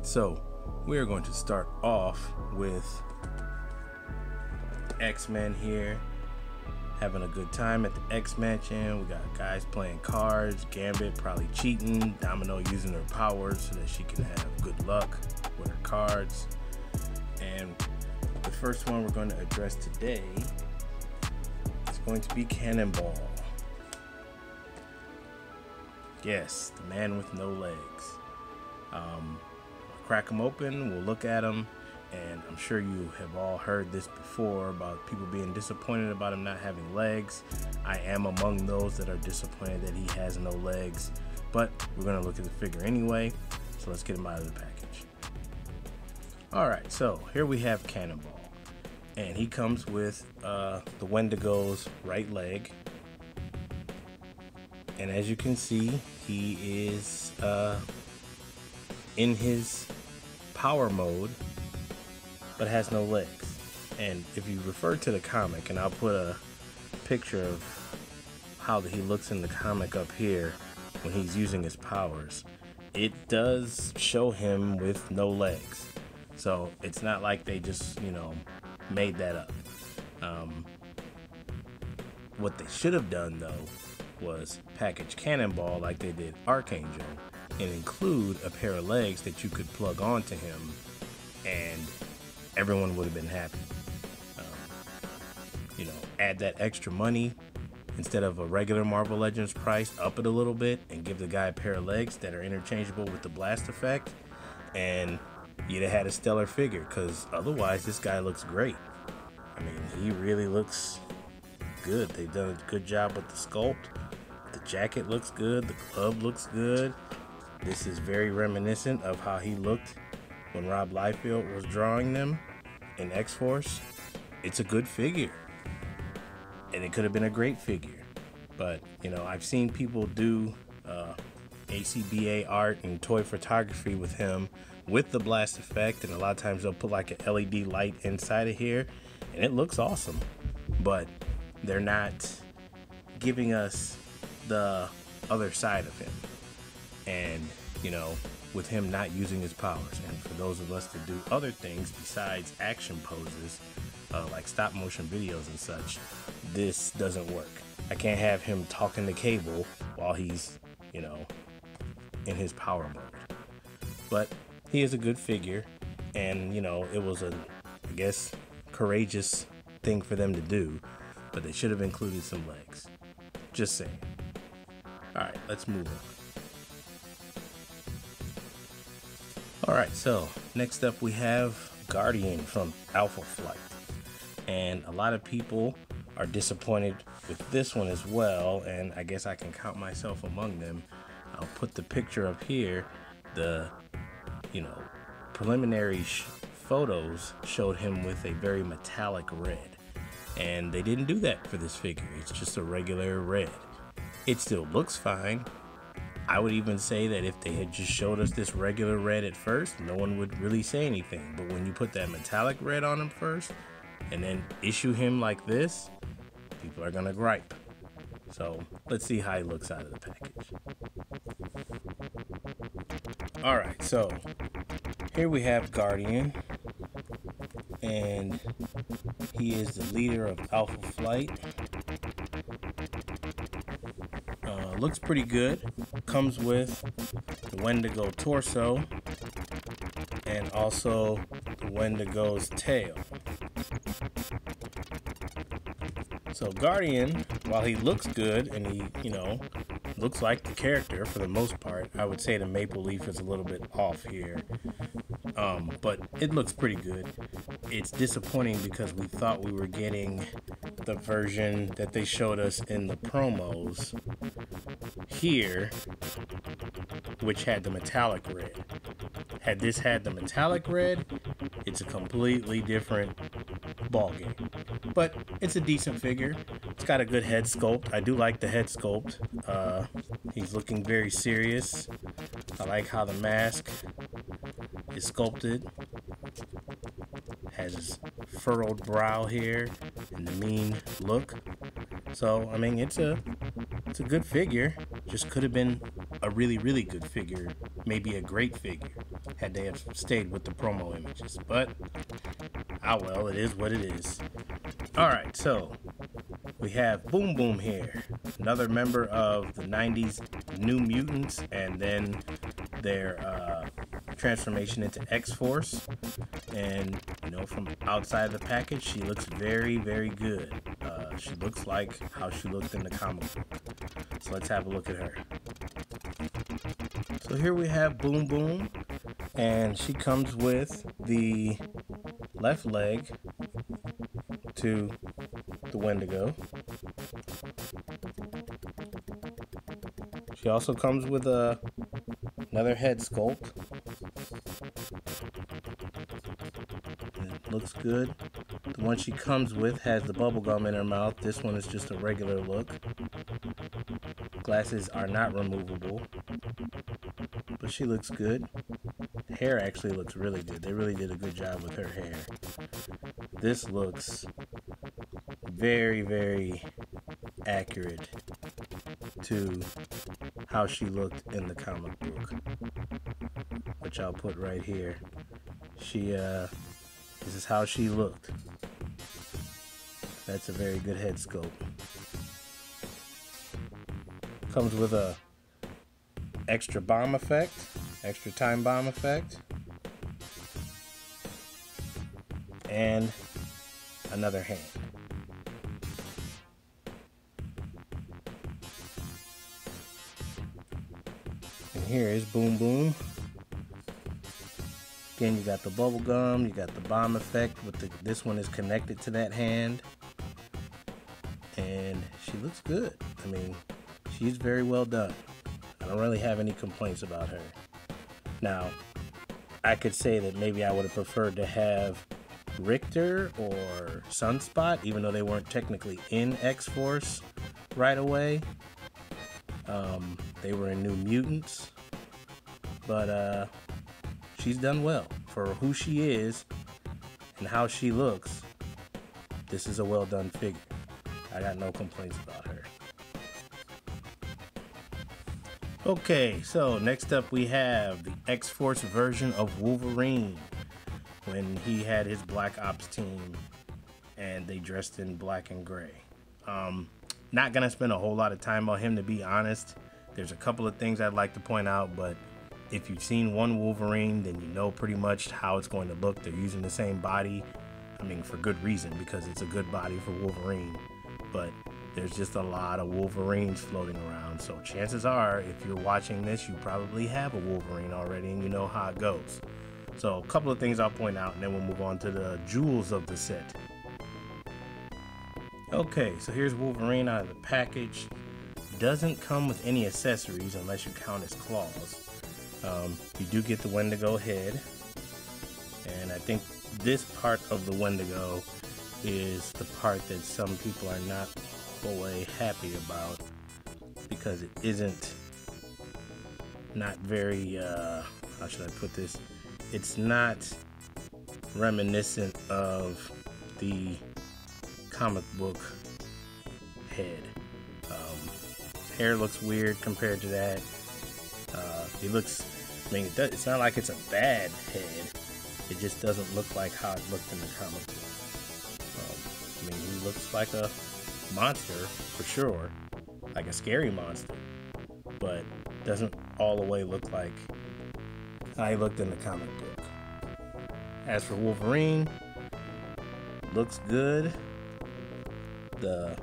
So we are going to start off with X-Men here, having a good time at the X-Mansion. We got guys playing cards, Gambit probably cheating, Domino using her powers so that she can have good luck with her cards. And the first one we're going to address today is going to be Cannonball. Yes, the man with no legs. Crack him open, we'll look at him, and I'm sure you have all heard this before about people being disappointed about him not having legs. I am among those that are disappointed that he has no legs, but we're going to look at the figure anyway, so let's get him out of the package. Alright, so here we have Cannonball, and he comes with the Wendigo's right leg, and as you can see, he is in his power mode, but has no legs. And if you refer to the comic, and I'll put a picture of how he looks in the comic up here when he's using his powers, it does show him with no legs. So it's not like they just, made that up. What they should have done though was package Cannonball like they did Archangel and include a pair of legs that you could plug onto him, and everyone would have been happy. Add that extra money instead of a regular Marvel Legends price, up it a little bit, and give the guy a pair of legs that are interchangeable with the blast effect, and you'd have had a stellar figure, because otherwise this guy looks great. I mean, he really looks good. They've done a good job with the sculpt. The jacket looks good, the glove looks good. This is very reminiscent of how he looked when Rob Liefeld was drawing them in X-Force. It's a good figure, and it could have been a great figure. But, I've seen people do ACBA art and toy photography with him with the blast effect, and a lot of times they'll put like an LED light inside of here, and it looks awesome. But they're not giving us the other side of him. And, with him not using his powers. And for those of us that do other things besides action poses, like stop motion videos and such, this doesn't work. I can't have him talking to Cable while he's, in his power mode. But he is a good figure, and, it was I guess, courageous thing for them to do, but they should have included some legs. Just saying. Alright, let's move on. Alright, so next up we have Guardian from Alpha Flight. And a lot of people are disappointed with this one as well, and I guess I can count myself among them. I'll put the picture up here. The, preliminary photos showed him with a very metallic red. And they didn't do that for this figure. It's just a regular red. It still looks fine. I would even say that if they had just showed us this regular red at first, no one would really say anything. But when you put that metallic red on him first, and then issue him like this, people are gonna gripe. So let's see how he looks out of the package. Alright, so here we have Guardian, and he is the leader of Alpha Flight. Looks pretty good. Comes with the Wendigo torso and also the Wendigo's tail. So Guardian, while he looks good and he, looks like the character for the most part, I would say the maple leaf is a little bit off here. But it looks pretty good. It's disappointing because we thought we were getting the version that they showed us in the promos here, which had the metallic red. Had this had the metallic red, it's a completely different ballgame. But it's a decent figure. It's got a good head sculpt. I do like the head sculpt. He's looking very serious. I like how the mask is sculpted. Has his furrowed brow here and the mean look. So, I mean, it's a good figure. Just could have been a really, really good figure. Maybe a great figure. had they have stayed with the promo images. But, well, it is what it is. Alright, so we have Boom Boom here, another member of the 90s New Mutants, and then their transformation into X-Force. And, you know, from outside of the package, she looks very, very good. She looks like how she looked in the comic book. So let's have a look at her. So here we have Boom Boom, and she comes with the left leg to the Wendigo. She also comes with another head sculpt. It looks good. The one she comes with has the bubble gum in her mouth. This one is just a regular look. Glasses are not removable, but she looks good. Hair actually looks really good. They really did a good job with her hair. This looks very, very accurate to how she looked in the comic book, which I'll put right here. This is how she looked. That's a very good head sculpt. Comes with a extra bomb effect, extra time bomb effect, and another hand. And here is Boom Boom. Again, you got the bubble gum, you got the bomb effect with this one is connected to that hand. And she looks good. I mean, she's very well done. I don't really have any complaints about her. Now, I could say that maybe I would have preferred to have Richter or Sunspot, even though they weren't technically in X-Force right away. They were in New Mutants. But she's done well for who she is and how she looks. This is a well done figure. I got no complaints about her. Okay, so next up we have the X-Force version of Wolverine when he had his Black Ops team and they dressed in black and gray. Not gonna spend a whole lot of time on him, to be honest. There's a couple of things I'd like to point out, but if you've seen one Wolverine, then you know pretty much how it's going to look. They're using the same body. I mean, for good reason, because it's a good body for Wolverine. But there's just a lot of Wolverines floating around. So chances are, if you're watching this, you probably have a Wolverine already and you know how it goes. So a couple of things I'll point out, and then we'll move on to the jewels of the set. Okay, so here's Wolverine out of the package. Doesn't come with any accessories unless you count his claws. You do get the Wendigo head, and I think this part of the Wendigo is the part that some people are not fully happy about, because it isn't not very how should I put this, it's not reminiscent of the comic book head. His hair looks weird compared to that. He looks, I mean, it's not like it's a bad head. It just doesn't look like how it looked in the comic book. I mean, he looks like a monster for sure, like a scary monster, but doesn't all the way look like how he looked in the comic book. As for Wolverine, looks good. The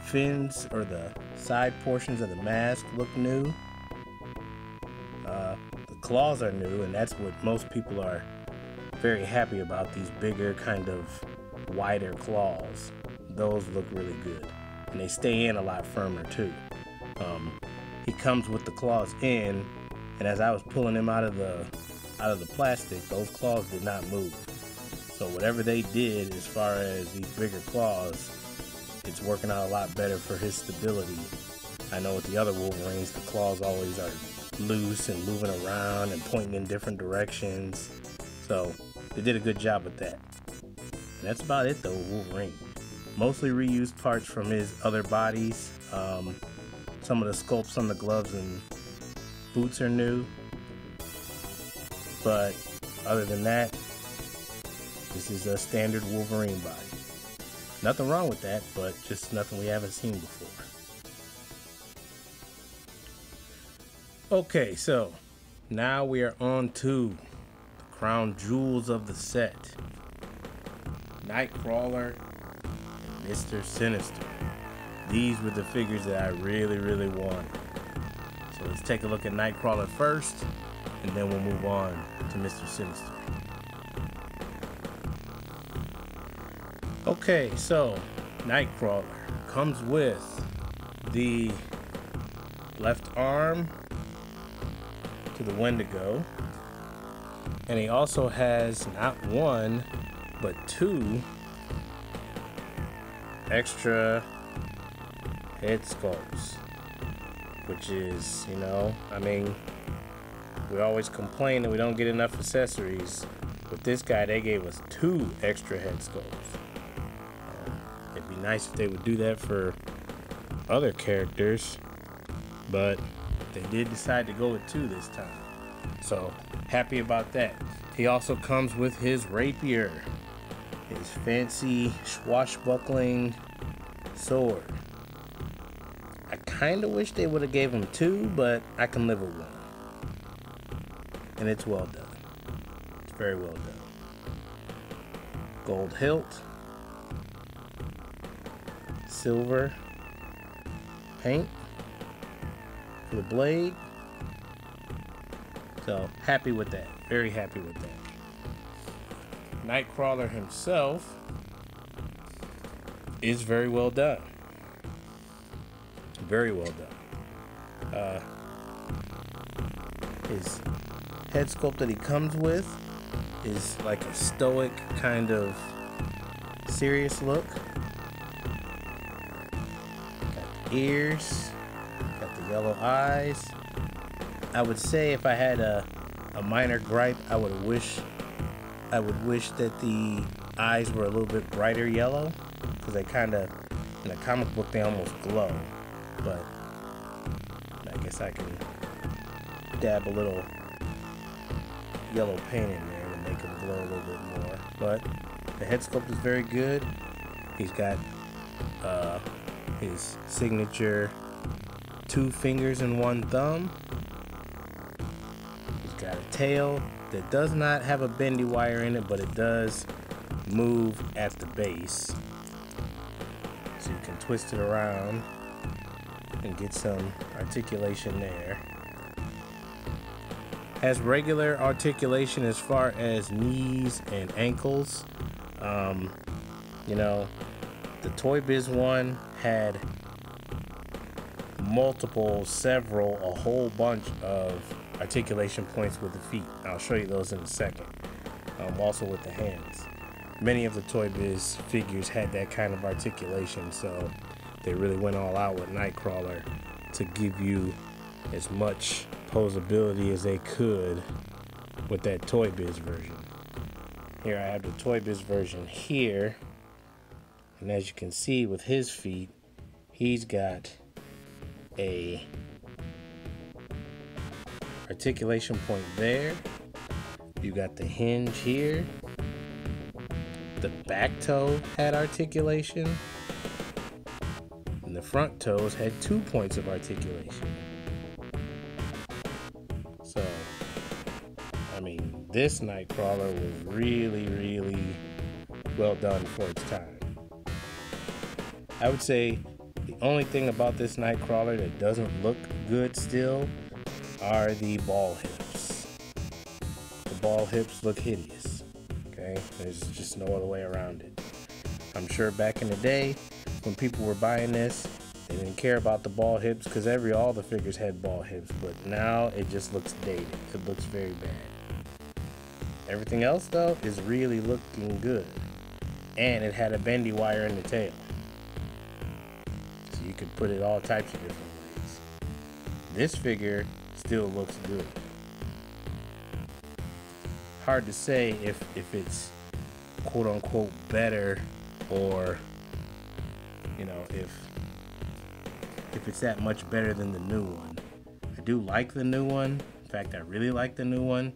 fins or the side portions of the mask look new. The claws are new, and that's what most people are very happy about, these bigger, kind of wider claws. Those look really good, and they stay in a lot firmer too. He comes with the claws in, and as I was pulling him out of the plastic, those claws did not move. So whatever they did as far as these bigger claws, it's working out a lot better for his stability. I know with the other Wolverines, the claws always are loose and moving around and pointing in different directions. So they did a good job with that. And that's about it though, Wolverine. Mostly reused parts from his other bodies. Some of the sculpts on the gloves and boots are new. But other than that, this is a standard Wolverine body. Nothing wrong with that, but just nothing we haven't seen before. Okay, so now we are on to the crown jewels of the set. Nightcrawler and Mr. Sinister. These were the figures that I really wanted. So let's take a look at Nightcrawler first, and then we'll move on to Mr. Sinister. Okay, so Nightcrawler comes with the left arm to the Wendigo, and he also has not one but two extra head sculpts, which is, you know, I mean, we always complain that we don't get enough accessories. With this guy, they gave us two extra head sculpts. It'd be nice if they would do that for other characters, but they did decide to go with two this time. So, happy about that. He also comes with his rapier, his fancy swashbuckling sword. I kind of wish they would have gave him two, but I can live with one. And it's well done. It's very well done. Gold hilt, silver paint for the blade. So happy with that. Very happy with that. Nightcrawler himself is very well done. Very well done. His head sculpt that he comes with is like a stoic kind of serious look. Got the ears, got the yellow eyes. I would say if I had a minor gripe, I would wish that the eyes were a little bit brighter yellow, because they kind of, in the comic book, they almost glow. But I guess I can dab a little yellow paint in there to make them glow a little bit more. But the head sculpt is very good. He's got his signature 2 fingers and 1 thumb. He's got a tail that does not have a bendy wire in it, but it does move at the base. So you can twist it around and get some articulation there. Has regular articulation as far as knees and ankles. You know, the Toy Biz one had a whole bunch of articulation points with the feet. I'll show you those in a second. Also with the hands. Many of the Toy Biz figures had that kind of articulation, so they really went all out with Nightcrawler to give you as much posability as they could with that Toy Biz version. Here I have the Toy Biz version here, and as you can see with his feet, he's got a articulation point there. You got the hinge here. The back toe had articulation, and the front toes had 2 points of articulation. So, I mean, this Nightcrawler was really well done for its time. I would say the only thing about this Nightcrawler that doesn't look good still are the ball hips. The ball hips look hideous. Okay, there's just no other way around it. I'm sure back in the day when people were buying this, they didn't care about the ball hips because all the figures had ball hips, but now it just looks dated. It looks very bad. Everything else though is really looking good, and it had a bendy wire in the tail, so you could put it all types of different ways. This figure still looks good. Hard to say if it's quote unquote better, or you know, if it's that much better than the new one. I do like the new one. In fact, I really like the new one,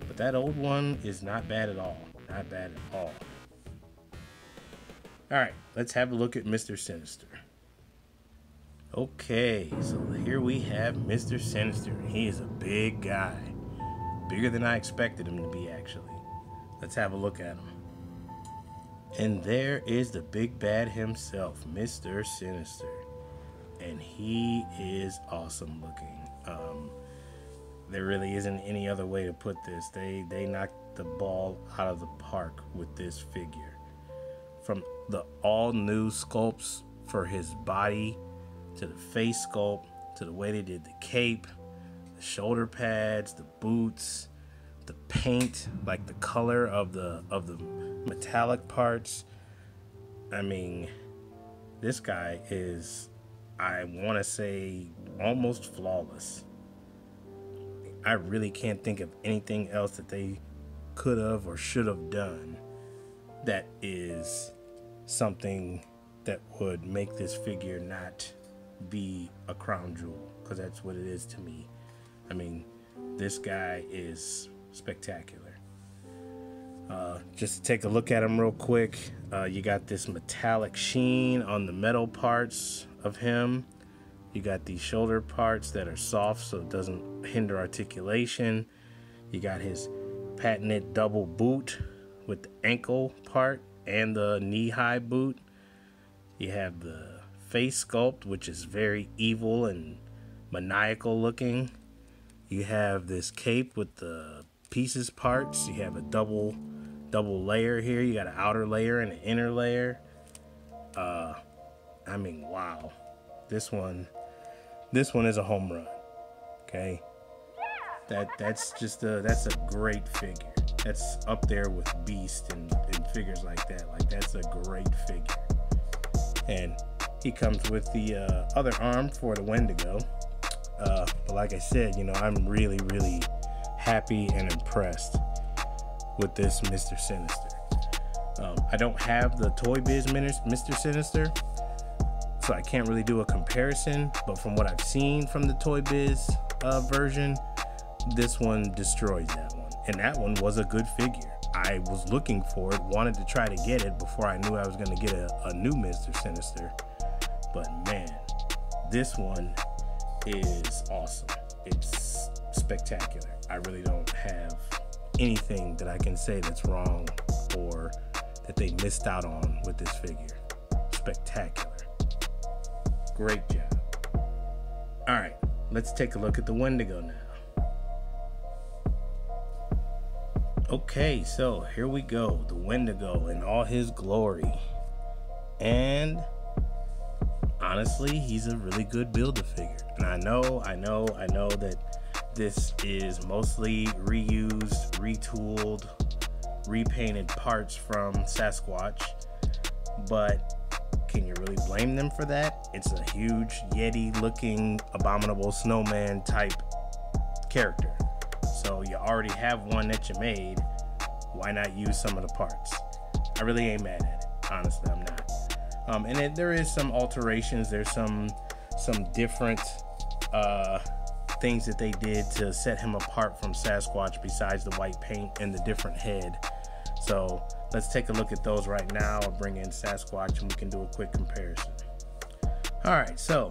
but that old one is not bad at all. Not bad at all. Alright, let's have a look at Mr. Sinister. Okay, so here we have Mr. Sinister. He is a big guy. Bigger than I expected him to be, actually. Let's have a look at him. And there is the big bad himself, Mr. Sinister. And he is awesome looking. There really isn't any other way to put this. They knocked the ball out of the park with this figure. From the all new sculpts for his body, to the face sculpt, to the way they did the cape, the shoulder pads, the boots, the paint, like the color of the metallic parts. I mean, this guy is, I want to say, almost flawless. I really can't think of anything else that they could have or should have done that is something that would make this figure not be a crown jewel, because that's what it is to me. I mean, this guy is spectacular. Just to take a look at him real quick, you got this metallic sheen on the metal parts of him. You got these shoulder parts that are soft so it doesn't hinder articulation. You got his patented double boot with the ankle part and the knee-high boot. You have the face sculpt, which is very evil and maniacal looking. You have this cape with the pieces parts. You have a double layer here. You got an outer layer and an inner layer. I mean, wow. This one is a home run. Okay, that's a great figure. That's up there with Beast and figures like that. Like, that's a great figure. And he comes with the other arm for the Wendigo. But like I said, you know, I'm really, really happy and impressed with this Mr. Sinister. I don't have the Toy Biz Mr. Sinister, so I can't really do a comparison, but from what I've seen from the Toy Biz version, this one destroys that one. And that one was a good figure. I was looking for it, wanted to try to get it before I knew I was going to get a new Mr. Sinister. But man, this one is awesome. It's spectacular. I really don't have anything that I can say that's wrong or that they missed out on with this figure. Spectacular. Great job. All right, let's take a look at the Wendigo now. Okay, so here we go. The Wendigo in all his glory. And honestly, he's a really good Build-A-Figure. And I know that this is mostly reused, retooled, repainted parts from Sasquatch, but can you really blame them for that? It's a huge Yeti looking abominable snowman type character. So you already have one that you made. Why not use some of the parts? I really ain't mad at it. Honestly, I'm not. And there is some alterations. There's some different things that they did to set him apart from Sasquatch besides the white paint and the different head. So let's take a look at those right now. I'll bring in Sasquatch and we can do a quick comparison. All right, so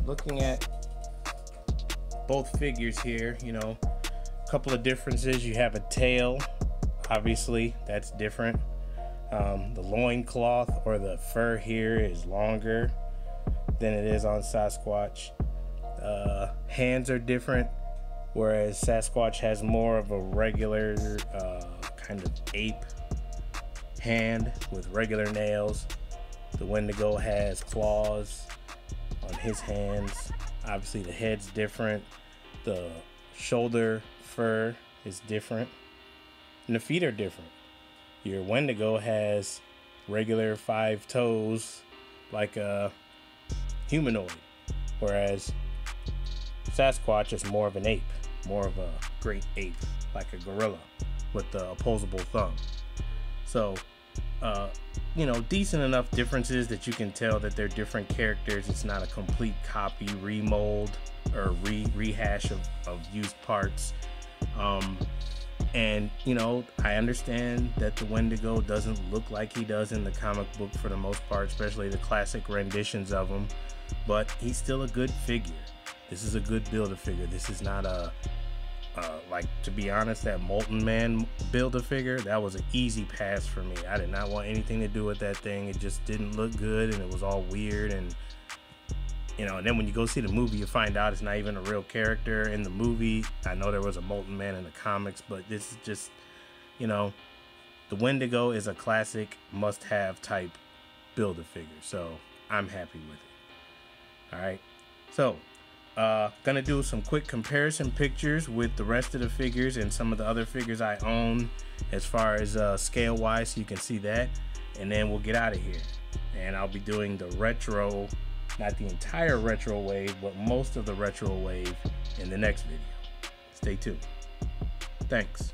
looking at both figures here, you know, a couple of differences. You have a tail, obviously, that's different. The loincloth or the fur here is longer than it is on Sasquatch. Hands are different, whereas Sasquatch has more of a regular kind of ape hand with regular nails. The Wendigo has claws on his hands. Obviously the head's different. The shoulder fur is different. And the feet are different. Your Wendigo has regular 5 toes like a humanoid, whereas Sasquatch is more of an ape, more of a great ape, like a gorilla with the opposable thumb. So, you know, decent enough differences that you can tell that they're different characters. It's not a complete copy, remold, or rehash of used parts. And, you know, I understand that the Wendigo doesn't look like he does in the comic book for the most part, especially the classic renditions of him, but he's still a good figure. This is a good Build-A-Figure. This is not a, like, to be honest, that Molten Man Build-A-Figure, that was an easy pass for me. I did not want anything to do with that thing. It just didn't look good, and it was all weird, and you know, and then when you go see the movie, you find out it's not even a real character in the movie. I know there was a Molten Man in the comics, but this is just, you know, the Wendigo is a classic must-have type Build-A-Figure, so I'm happy with it. All right, so gonna do some quick comparison pictures with the rest of the figures and some of the other figures I own as far as scale-wise, so you can see that, and then we'll get out of here. And I'll be doing the retro, not the entire retro wave, but most of the retro wave in the next video. Stay tuned. Thanks.